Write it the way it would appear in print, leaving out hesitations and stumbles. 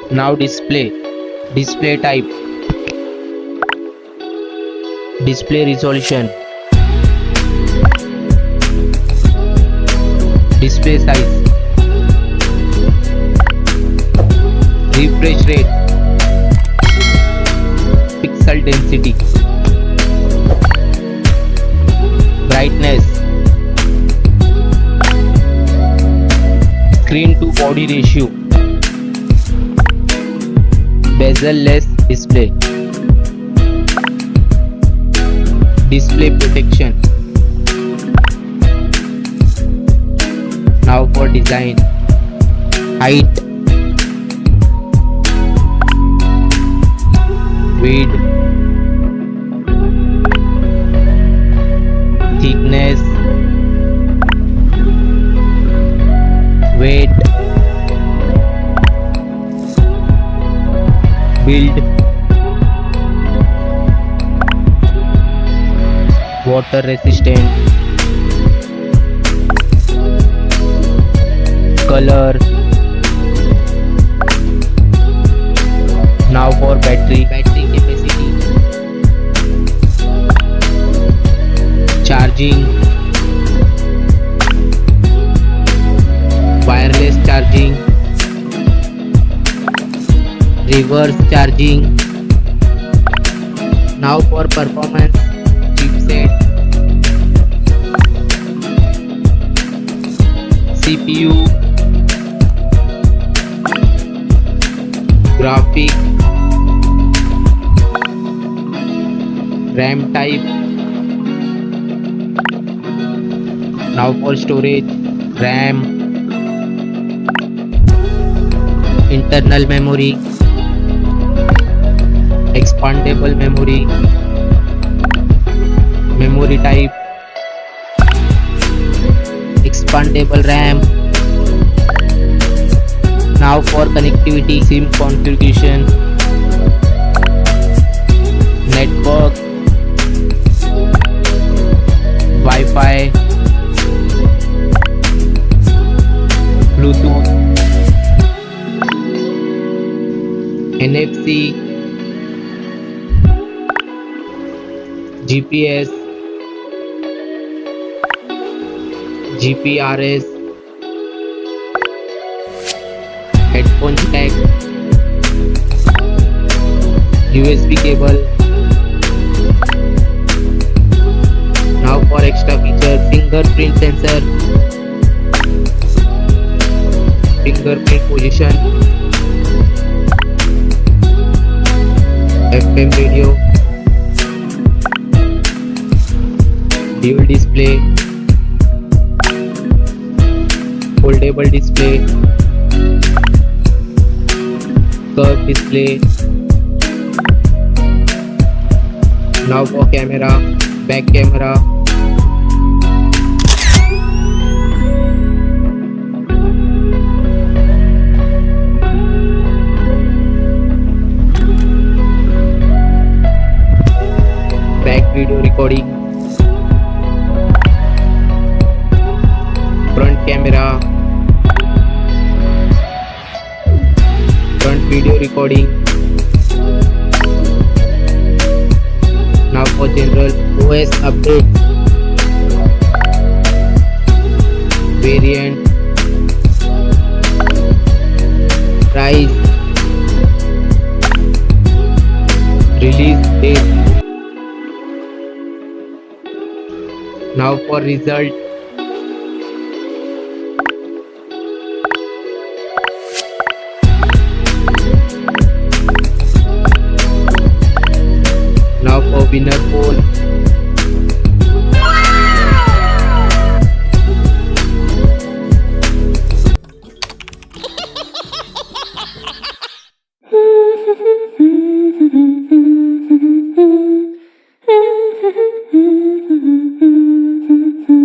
Now display type, display resolution, display size, refresh rate, pixel density, brightness, screen to body ratio, bezel-less display, display protection. Now for design, height, width, thickness, weight, build, water resistant, color. Now for battery capacity, charging, wireless charging, reverse charging. Now for performance, chipset, CPU, graphic, RAM type. Now for storage, RAM, internal memory, expandable memory, memory type, expandable RAM. Now for connectivity, SIM configuration, network, Wi-Fi, Bluetooth, NFC, GPS, GPRS, headphone jack, USB cable. Now for extra features, fingerprint sensor, fingerprint position, FM radio, dual display, foldable display, curved display. Now for camera, back camera, back video recording, front camera, front video recording. Now for general OS update, variant, price, release date. Now for result, now for winner poll,